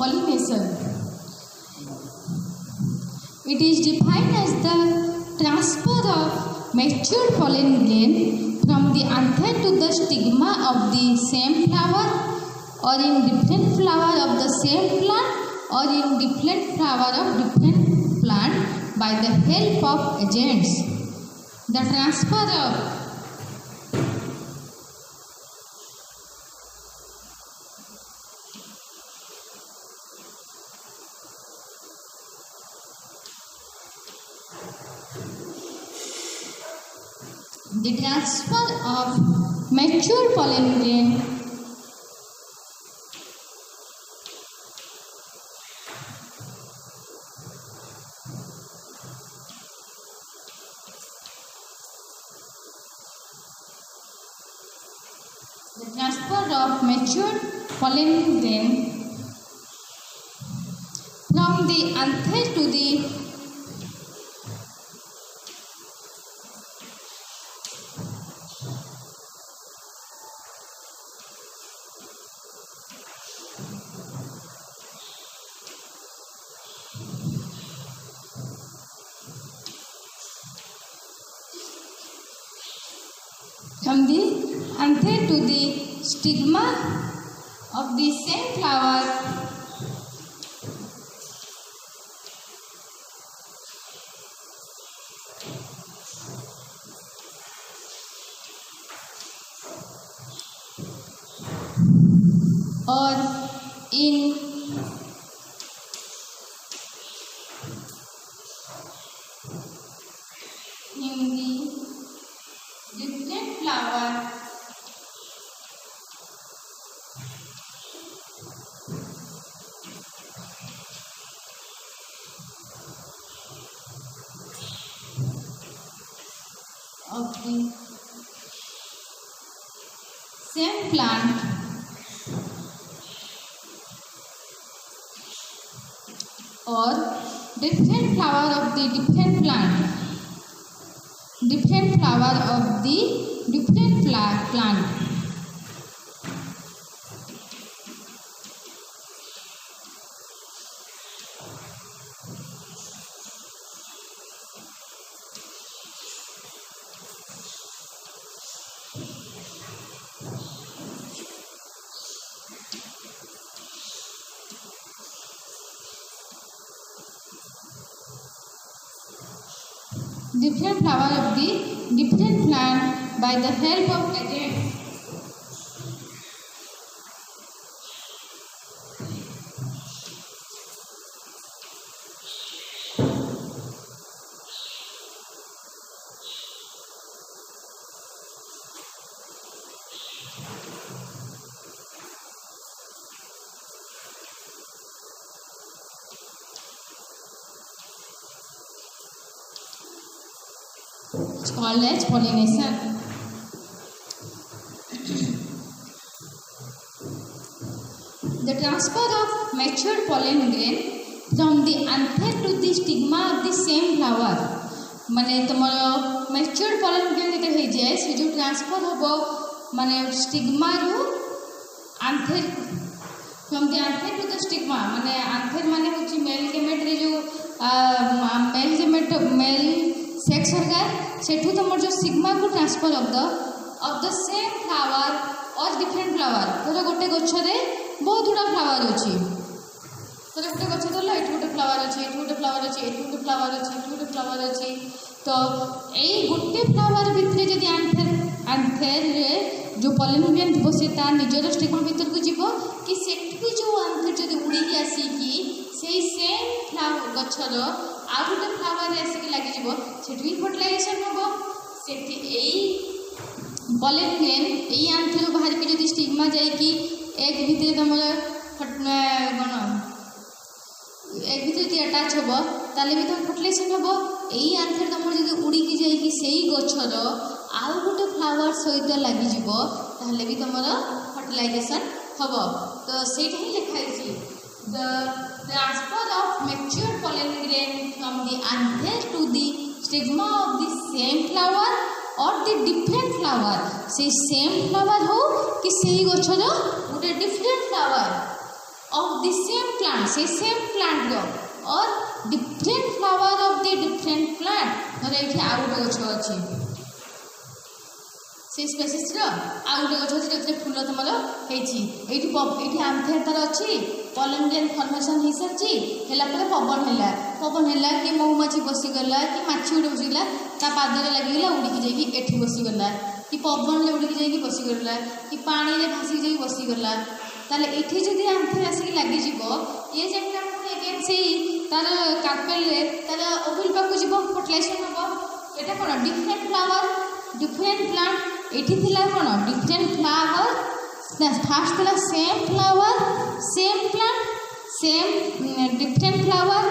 pollination. It is defined as the transfer of mature pollen grain from the anther to the stigma of the same flower, or in different flower of the same plant, or in different flower of different plant by the help of agents. The transfer of mature pollen grain from the anther to the stigma of the same flower, or in the different flower of the same plant, or different flower of the different plant, different flower of the different plant. Different flower of the different plant by the help of agents. It's called as pollination. The transfer of mature pollen grain from the anther to the stigma of the same flower. माने तुमर mature pollen grain जेते हे जाय से जो transfer होबो माने stigma row anther from the anther to the stigma माने anther माने होची male gamete रे जो male gamete male सेक्स सरकार सेठू तुम जो सिग्मा को transfer of the same flower और डिफरेंट फ्लावर धर गोटे गछरे बहुत गुड़ा फ्लावर अच्छी धर गोटे गछ धरल एठू गोटे फ्लावर अच्छी एठू गोटे फ्लावर अच्छी एठू गोटे फ्लावर अच्छी एठू गोटे फ्लावर अच्छी तो यही गोटे फ्लावर भितर जदि आंथर रे जो पॉलन ग्रेन थो से निजर स्टिग्मा भीतर को जीव कि सेठी जो आंथर जदि उड़ी आसिकी से सेम गछर आ गोटे फ्लावर आसिक लगे से फर्टिलाइजेशन हम से पॉलन ग्रेन यही आंथर बाहर के जो स्टिग्मा जाकि एग भितर तुम कौन एग भितर जो अटाच हम ताले भी तुम फर्टिलाइजेशन हम यही आंथर तुम जो उड़ी जाकि से गछर आउ गोटे फ्लावर सहित लगे ताहले भी तुम फर्टिलाइजेशन हम तो सहीटा ही लिखाई the transfer of mature pollen grain from the anther to the stigma of the same flower or the different flower से सेम फ्लावर हो कि सही गछर गोटे different flower of the same plant, से सेम प्लांट रो और different flower of the different plant धर ये आउ गोटे गछ अच्छी से स्पेसीस रो आउ गोटे गछ अच्छी जो फूल तुमर होती आंथेर तार अच्छी पॉलन ग्रेन फॉर्मेशन हो सारी है पवन है कि महुमाछी बसीगला कि माछी गोटे बसीगला ता पादरे लगिगला उड़िकी जाइए एठी बसीगला कि पवन उड़िकी जाइए बसीगला कि पानी में भासी जाइए बसीगला ताले एठी जदि आंथेर आसिक लगिज ये जगह एगेन से तार कार्पेल तार ओविल पाक जीव फर्टिलाइजेशन हम यहाँ कौन डिफरेंट फ्लावर डिफरेंट प्लांट एठी थिला कौन डिफरेंट फ्लावर फास्ट थिला same flower same plant same different flower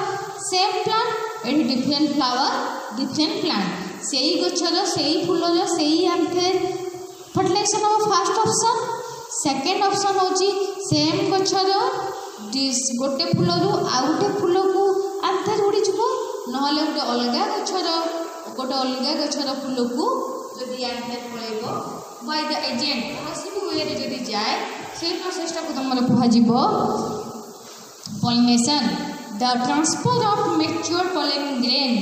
same plant एठी डिफरेंट फ्लावर डिफरेंट प्लांट से ही गछर से ही फूलर से ही आंथेर फर्टिलाइजेशन हम फास्ट ऑप्शन सेकेंड ऑप्शन होची सेम गछर गोटे फूल रु आउ गोटे फूल को आंथेर उड़ी जीव ना गोटे अलग गछर फूल को जदि आंथेर पड़ेब बाय द एजेंट कौन भी वे जदि जाए से प्रोसेसटा को तुम कह pollination the transfer of mature pollen grain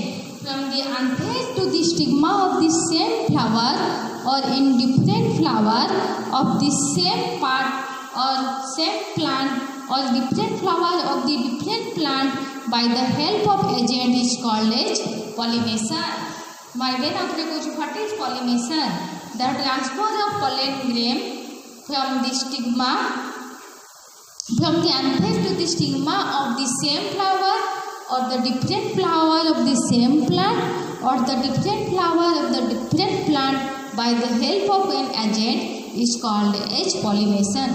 from the anther to the stigma of the same flower or in different flower of the same part or same plant or different flower of the different plant by the help of agent is called as pollination. My then after goes what is pollination? The transfer of pollen grain from the stigma from the anther to the stigma of the same flower or the different flower of the same plant or the different flower of the different plant by the help of an agent is called as pollination.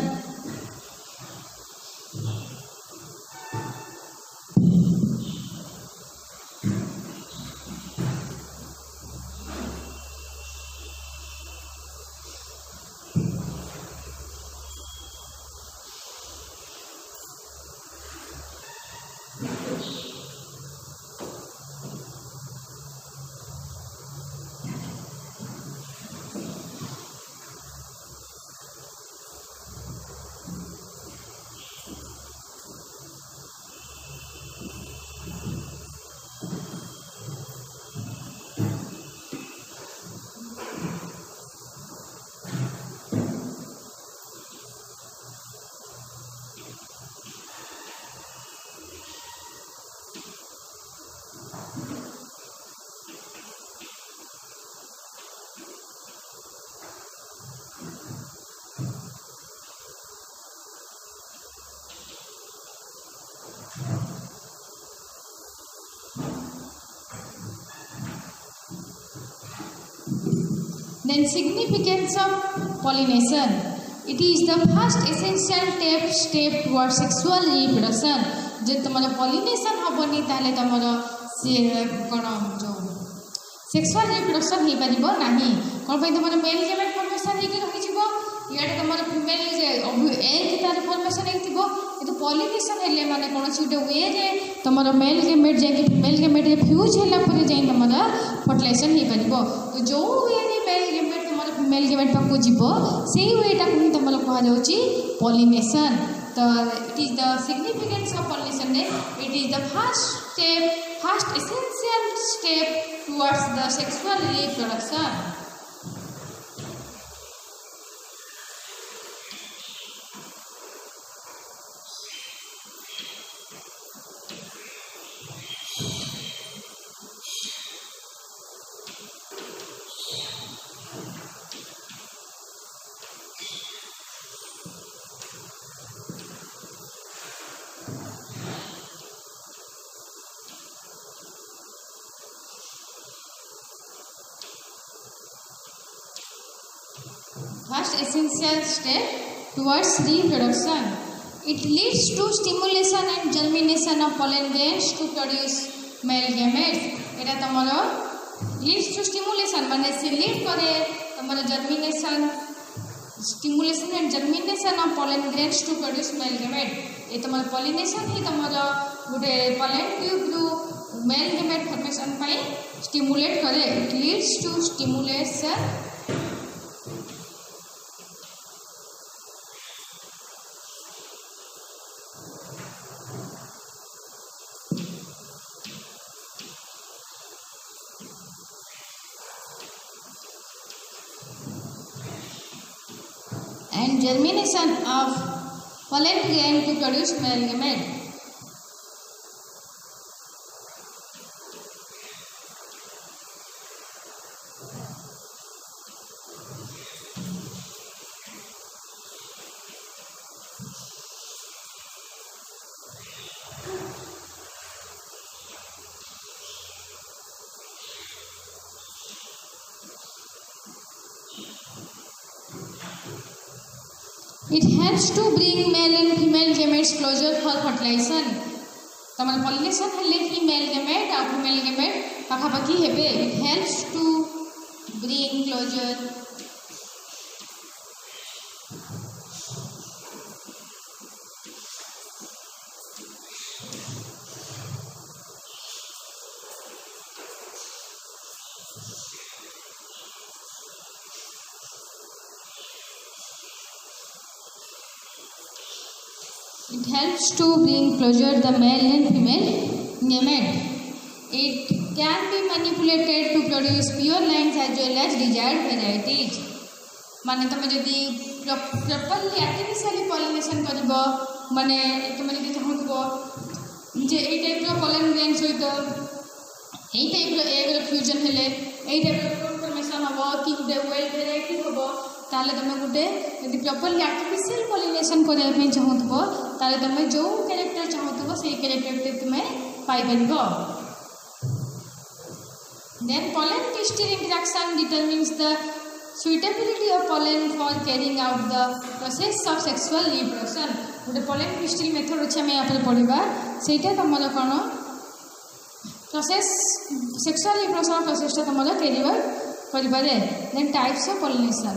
Then significance of pollination. It is the first essential step towards sexual reproduction. जो तुम pollination हेनी ताले तुम कौन जो sexual reproduction हो पार ना कौन तुम मेल गेमेट फॉर्मेशन रही इे तुम फिमेल एग तार फॉर्मेशन होती पॉलिनेशन हेल्ले माने कौन गोटे वे रे तुम मेल गेमेट जा फिमेल गेमेट फ्यूज होगापर जा तुम फर्टिलाइजेशन हो पार तो जो वे मेल गेमेट तुम फिमेल गेमेट पाक जीव से वेटा ही तुम कह पॉलिनेशन तो it is the significance of pollination it is the first essential step towards the sexual reproduction. First essential step towards reproduction. It leads to stimulation and germination of pollen grains to produce male gametes. Etah तमरो leads to stimulation माने से lead करे तमरो germination, stimulation and germination of pollen grains to produce male gamete. ये तमरो pollination ही तमरो गोटे pollen tube रु male gamete formation पाई stimulate करे. It leads to stimulation and germination of pollen grain to produce male gamete. It helps to bring male and female gametes closer for fertilization. तमर pollination हेले कि male gamete और female gamete पाखापाखी हेबे. It helps to bring closer. It helps to bring closer the male and female gamete. It can be manipulated to produce pure lines as well as desired varieties. माने तुम जदि properly artificially pollination करबो माने तुम जदि चाहबो जे ए type रो pollen grain सहित ए type रो egg रो fusion हेले ए type रो transformation हबो कि गुटे वेल वेराइटी हबो ताले तुम गुटे यदि प्रॉपर्ली आर्टिफिशियल पॉलिनेशन करबा पे चाहबो ताले तुम जो कैरेक्टर चाहबो से कैरेक्टर तुम पाई परबो. Then pollen pistil interaction determines the suitability of pollen for carrying out the process of sexual reproduction. गोटे pollen pistil method अच्छे हमें यहाँ पर पढ़ा सेटा तुमर कौन प्रोसेस सेक्सुअल रिप्रोडक्शन प्रोसेसटा तुमर कैरी करें. Then types of pollination.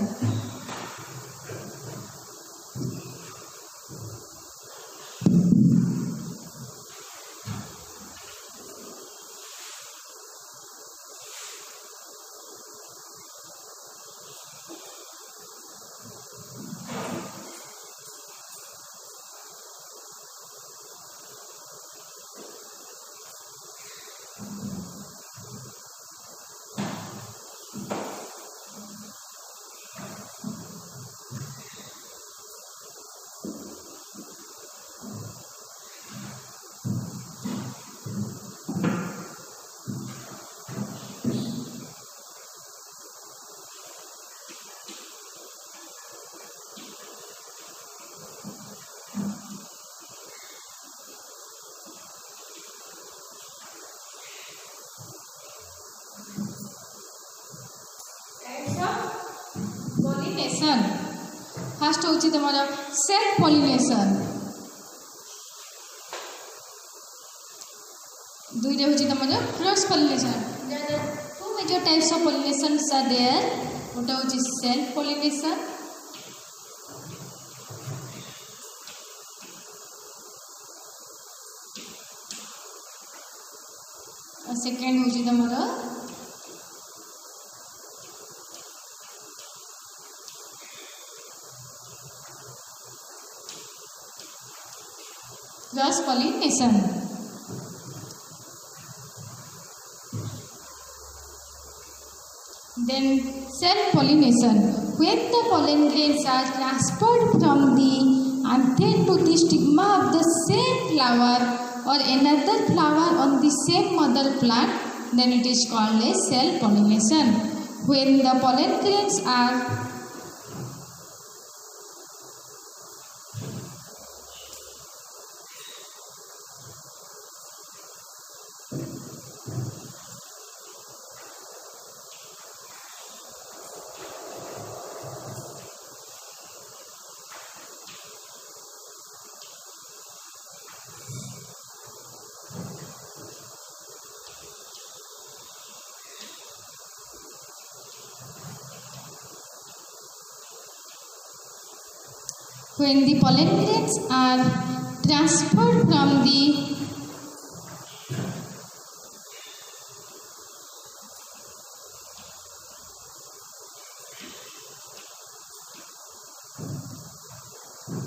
pollination. First होची तुम्हारा self pollination. दूसरे होची तुम्हारा cross pollination. There are two major types of pollinations are there. उटा होची self pollination. और second होची तुम्हारा cross pollination. Then self pollination, when the pollen grains are transferred from the anther to the stigma of the same flower or another flower on the same mother plant, then it is called as self pollination. When the pollen grains are when the pollen grains are transferred from the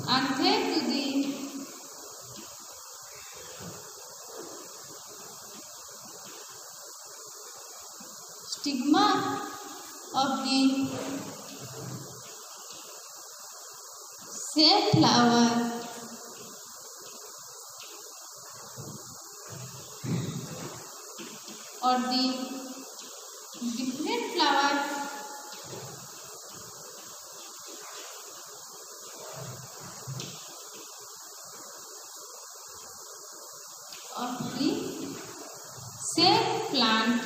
anther to the stigma of the same flower or the different flower of the same plant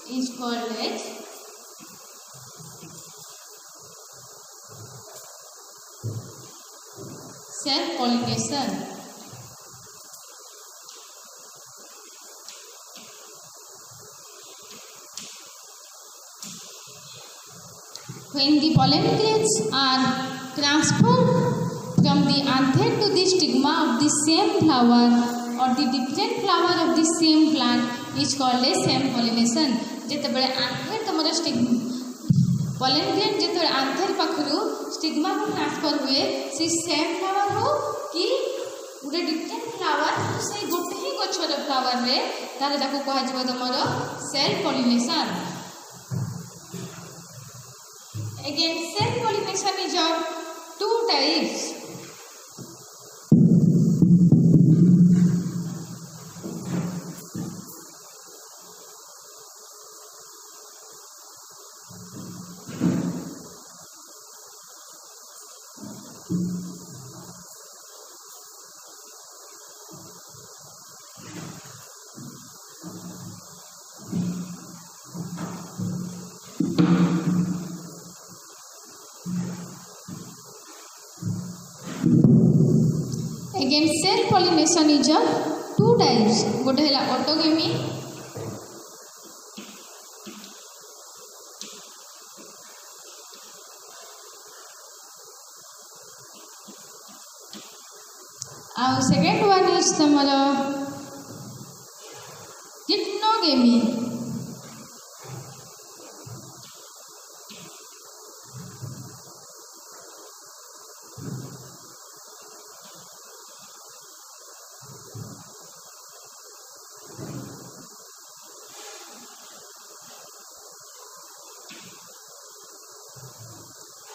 is called as self-pollination. When the pollen grains are transferred from the anther to the stigma of the same flower or the different flower of the same plant is called as self-pollination. जेतेबेले आंथर तमर pollen grain जेतेबेले आंथर पाखरु stigma को transfer हुए से same flower हो कि गोटे different flower से गोटे ही गछर flower रे तारे ताको कहा जबो तमर self pollination. Again, self pollination is of two types. Again, self pollination is of two types. गोटे है ऑटोगेमी और सेकेंड वन इज तमर डिप्नोगेमी.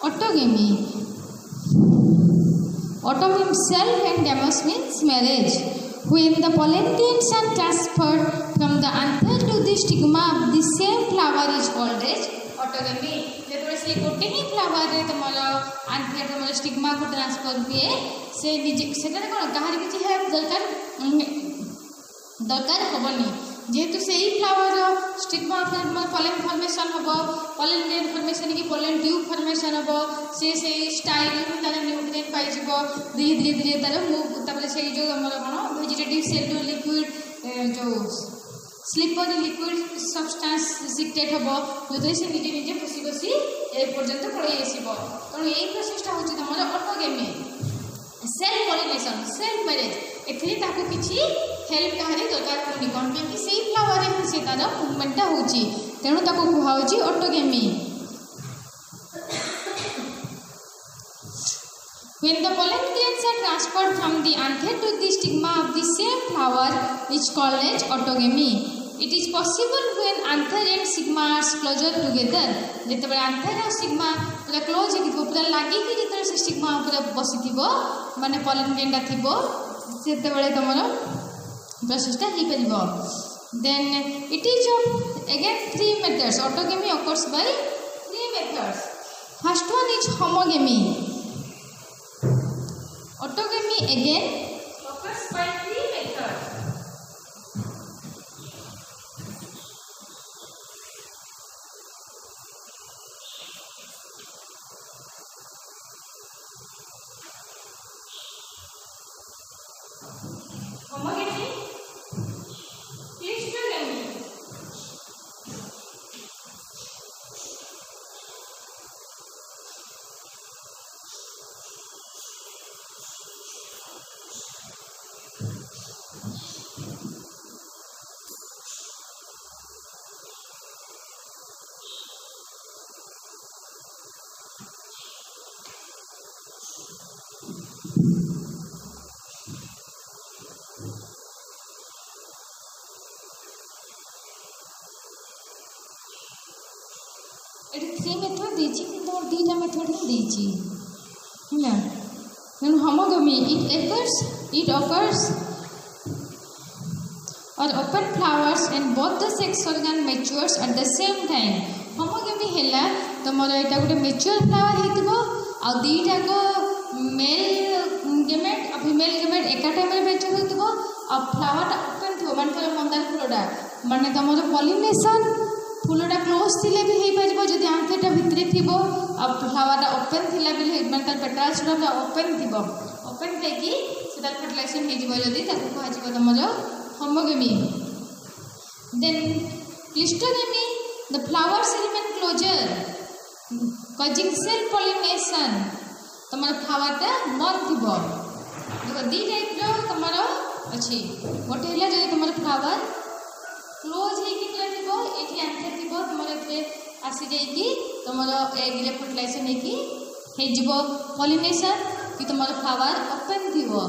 Autogamy. Auto means self and gamos means marriage. When the pollen grains are transferred from the anther to the stigma of the same flower is called as autogamy. जेतबे से गोटे ही flower रे तमर आंथर तमर stigma को transfer हुए से निजे सेटा कोन काहर किछि है दरकार होबनी जेहेतु से ही फ्लावर स्टिग्मा पॉलन फॉर्मेशन हम पॉलन ग्रेन फॉर्मेशन की पॉलन ट्यूब फॉर्मेशन हम से स्टाइल तार न्यूट्रिएंट पाई जीवो धीरे धीरे धीरे तार मूव तापर से जो हमर कोन वेजिटेटिव सेल टू लिक्विड जो स्लीपर लिक्विड सब्सटेंस सिक्रेट हम जो से निजे निजे खुशी खुशी ए पर्यंत पळै आसीबो. कारण एई प्रोसेसटा होची हमर autogamy self pollination self marriage. एथि ताको किछि हेल्प काहरी दरकार होनी कोन कि सेई फ्लावर रे से तार मूवमेंटटा होची तेणु ताको कुहा होची autogamy. When the pollen grains are transferred from the anther to the stigma of the same flower is called as autogamy. It is possible when anther and stigma are closer together. जेतेबेले anther और stigma पूरा close हेतिबो पूरा लागि कि जेतेबेले से stigma पूरा बसिथिबो माने pollen grain टा थिबो सेतेबेले तमरो प्रोसेसटा हि परिबो. Then it is of again three methods. Autogamy occurs by three methods. First one is homogamy. Autogamy again occurs by three methods. Homogamy, Cleistogamy. ये 3 मेथड देछि किंतु और 2टा मेथड ही देछि हैना then homogamy it occurs or open flowers and both the sex organ matures at the same time homogamy hela तमर एटा गोटे mature flower हेतिबो आ दीटा को mail gamete और फीमेल गेमेट एका टाइम रे मैच्योर होतिबो आ फ्लावर ओपन थिबो मान कर मंदार फुलडा माने तमर पॉलिनेशन फुलटा क्लोज थिले भी हे परिबो जदि आंखेटा भितरे थिबो आ फ्लावरटा ओपन थिला भी माने तार पेटल छुरा ओपन थिबो ओपन थेकी सेटा फर्टिलाइजेशन हे जिवो जदि ताको कहा जिवो तमर homogamy then cleistogamy the flowers remain closer causing self pollination तमर फ्लावरटा बंद थिबो देखो दी टाइप रो तमर अछि गोटे हला जदि तमर फ्लावर क्लोज हे कि कला थिबो एठी आंसर थिबो तमर एथे आसी जाई कि तमर एग रे फर्टिलाइजेशन हे कि हे जिवो पॉलिनेशन कि तमर फ्लावर ओपन थिबो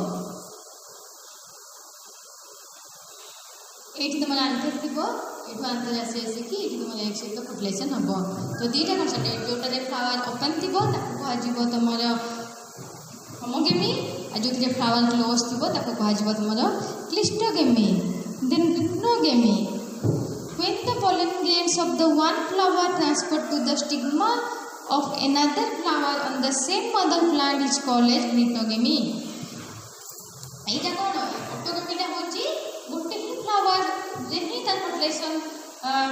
एठी तमर आंसर थिबो एठो आंसर आसी कि एठी तमर एक सहित फर्टिलाइजेशन हबो तो दीटा कन्सेप्ट जोटा रे फ्लावर ओपन थिबो ताको कहा जिवो तमर homogamy आ जोटी रे फ्लावर क्लोज थिबो ताको कहा जिवो तमर cleistogamy then hypnogamy when the pollen grains of the one flower transfer to the stigma of another flower on the same mother plant is called as hypnogamy Etah cone hypnogamy टा होची गोटे ही flower जे ही तार fertilisation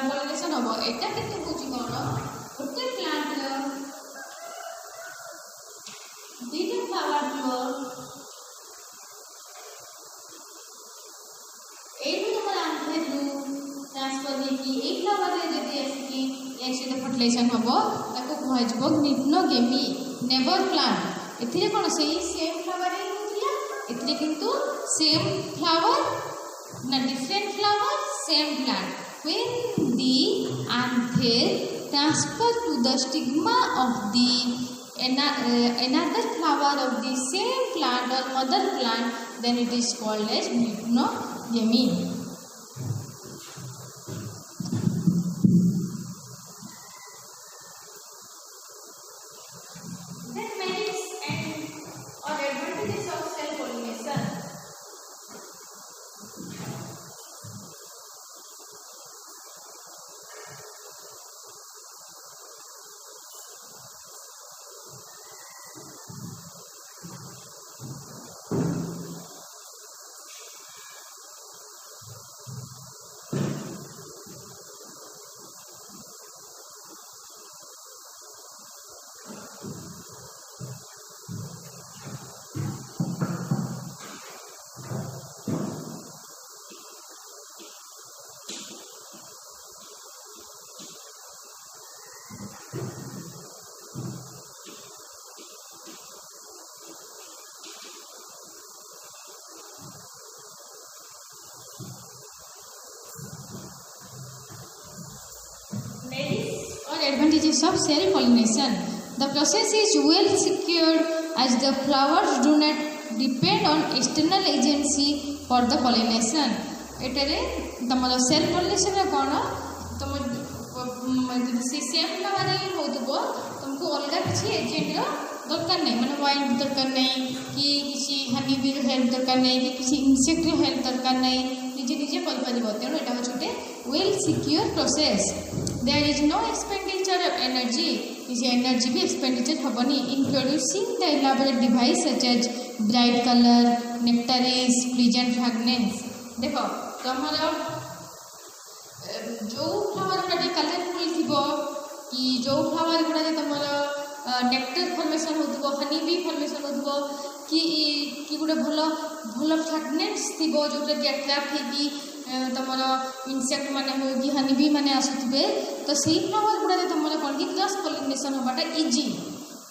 pollination हबो एटा केते होची कोन गोटे plant रो दीटा flower रो एटू तमर answer रू ट्रांसफर हे कि एक फ्लावर रे जदि आसी कि एक से फर्टिलाइजेशन हबो ताको कहा जबो hypnogamy नेवर प्लांट एथिरे कोन सेही सेम फ्लावर रे होतिया एथिरे किंतु सेम फ्लावर ना different flower same plant when the anther transfer to the stigma of the another flower of the same plant or mother plant then it is called as hypnogamy then merits and or advantages of self pollination advantages of self pollination the process is well secured as the flowers do not depend on external agency for the pollination एटरे तमर self pollination रे कोन तम से same flower रे होतबो तुमको अलगा किसी agent रो दरकार नहीं माने वाइन दरकार नहीं कि किसी हनी बी हेल्प दरकार नहीं कि किसी इंसेक्ट रो हेल्प दरकार नहीं निजे निजे कर परिबो तेनो एटा होछटे well secure process there is no expenditure of energy किसी एनर्जी भी एक्सपेंडिचर हबनी in producing the elaborate device such as bright colour nectaries pleasant fragrance देखो तमर जो फ्लावर गुड़ा कलरफुल थी कि जो फ्लावर गुड़ा तमर नेक्टर फॉर्मेशन हो हनी भी फॉर्मेशन हो कि गोटे भल भल फ्रेगनेंस थी जोटा कि अट्राक्ट होगी तमर इनसेक्ट माने हो कि हनी भी माने आसुवे तो सही फ्लावर गुड़ा तुम कौन कि क्रॉस पॉलिनेशन होवाटा इजी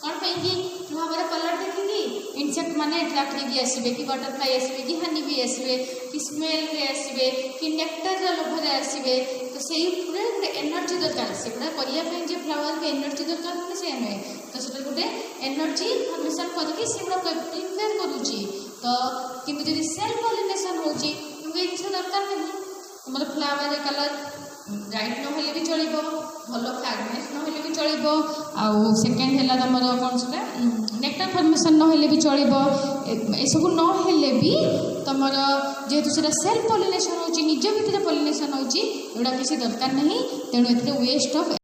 कौन कि फ्लावर कलर देखिकी इनसेक्ट माने अट्राक्ट होगी आसवे कि बटरफ्लाई आसवे कि हनी भी आसवे कि स्मेल रे आसवे कि नेक्टर लोभरे आसवे तो सही पूरे गोटे एनर्जी दरकार से गुड़ा करने जो फ्लावर को एनर्जी दरकार होने से नुहे तो से गोटे एनर्जी फॉर्मेशन करके से गुड़ा प्रिपेयर करुच्ची तो किंतु जब सेल्फ पॉलिनेशन होची तुमको ये किसी दरकार नहीं तुम फ्लावर कलर ब्राइट नहेले भी चलिबो भलो फ्रेगनेंस नहेले भी चलिबो आउ सेकेंड हैला तमरो कोन सेटा नेक्टर फॉर्मेशन नहेले भी चलिबो ए सब नहेले भी तमरो जेहेतु सेटा सेल्फ पॉलिनेशन होची निज भितर पॉलिनेशन होची एडा किसी दरकार नहीं तेणु एते वेस्ट ऑफ